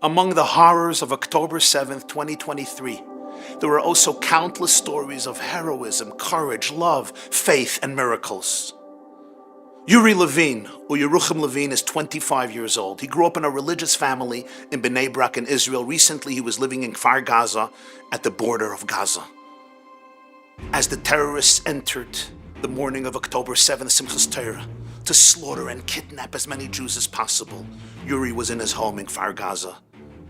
Among the horrors of October 7th, 2023, there were also countless stories of heroism, courage, love, faith, and miracles. Yuri Levine, or Yerucham Levine, is 25 years old. He grew up in a religious family in Bnei Brak in Israel. Recently, he was living in Kfar Gaza at the border of Gaza. As the terrorists entered the morning of October 7th, Simchas Torah, to slaughter and kidnap as many Jews as possible, Yuri was in his home in Kfar Gaza.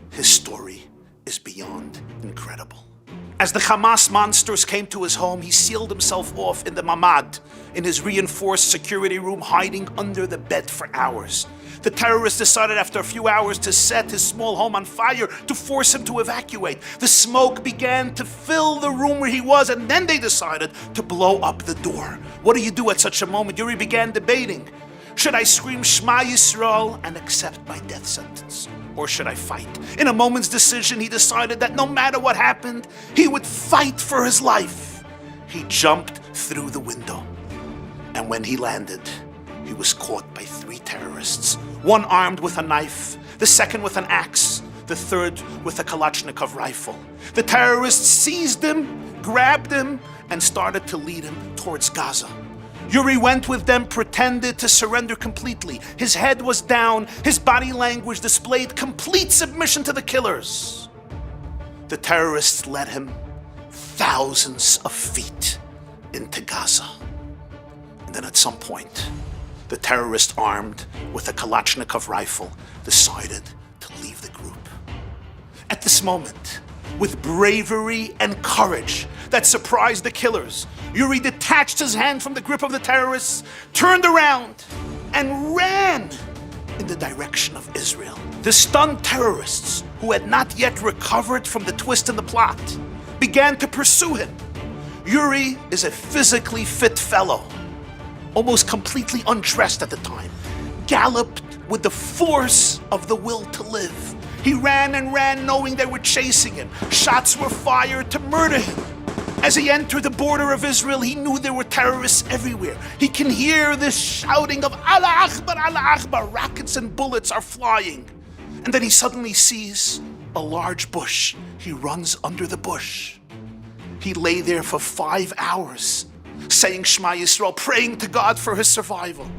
His story is beyond incredible. As the Hamas monsters came to his home, he sealed himself off in the mamad, in his reinforced security room, hiding under the bed for hours. The terrorists decided after a few hours to set his small home on fire to force him to evacuate. The smoke began to fill the room where he was, and then they decided to blow up the door. What do you do at such a moment? Yuri began debating. Should I scream Shema Yisrael and accept my death sentence? Or should I fight? In a moment's decision, he decided that no matter what happened, he would fight for his life. He jumped through the window. And when he landed, he was caught by 3 terrorists. One armed with a knife, the second with an axe, the third with a Kalashnikov rifle. The terrorists seized him, grabbed him, and started to lead him towards Gaza. Yuri went with them, pretended to surrender completely. His head was down, his body language displayed complete submission to the killers. The terrorists led him thousands of feet into Gaza. And then at some point, the terrorist armed with a Kalashnikov rifle decided to leave the group. At this moment, with bravery and courage that surprised the killers, Yuri detached his hand from the grip of the terrorists, turned around, and ran in the direction of Israel. The stunned terrorists, who had not yet recovered from the twist in the plot, began to pursue him. Yuri is a physically fit fellow, almost completely undressed at the time, galloped with the force of the will to live. He ran and ran knowing they were chasing him. Shots were fired to murder him. As he entered the border of Israel, he knew there were terrorists everywhere. He can hear this shouting of Allah Akbar, Allah Akbar. Rockets and bullets are flying. And then he suddenly sees a large bush. He runs under the bush. He lay there for 5 hours, saying Shema Yisrael, praying to God for his survival.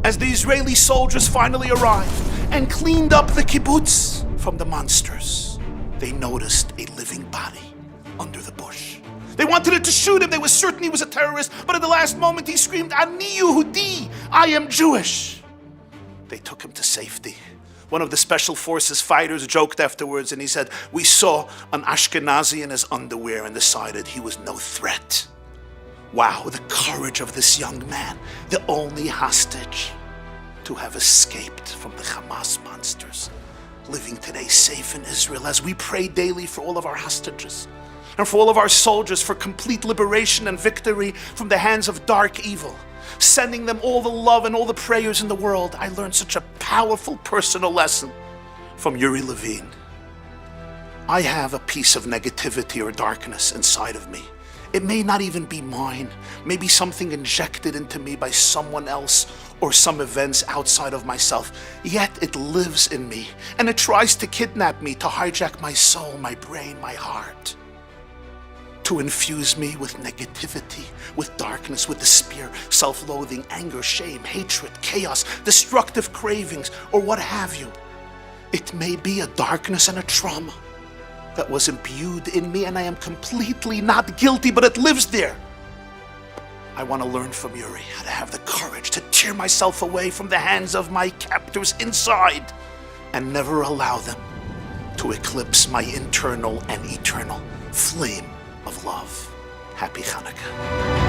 As the Israeli soldiers finally arrived and cleaned up the kibbutz from the monsters, they noticed a living body under the bush. They wanted to shoot him. They were certain he was a terrorist, but at the last moment he screamed, Ani Yehudi, I am Jewish. They took him to safety. One of the special forces fighters joked afterwards and he said, we saw an Ashkenazi in his underwear and decided he was no threat. Wow, the courage of this young man, the only hostage to have escaped from the Hamas monsters, living today safe in Israel as we pray daily for all of our hostages and for all of our soldiers for complete liberation and victory from the hands of dark evil, sending them all the love and all the prayers in the world. I learned such a powerful personal lesson from Yuri Levine. I have a piece of negativity or darkness inside of me. It may not even be mine, maybe something injected into me by someone else or some events outside of myself, yet it lives in me and it tries to kidnap me, to hijack my soul, my brain, my heart, to infuse me with negativity, with darkness, with despair, self-loathing, anger, shame, hatred, chaos, destructive cravings, or what have you. It may be a darkness and a trauma that was imbued in me, and I am completely not guilty, but it lives there. I want to learn from Yuri how to have the courage to tear myself away from the hands of my captors inside and never allow them to eclipse my internal and eternal flame of love. Happy Chanukah.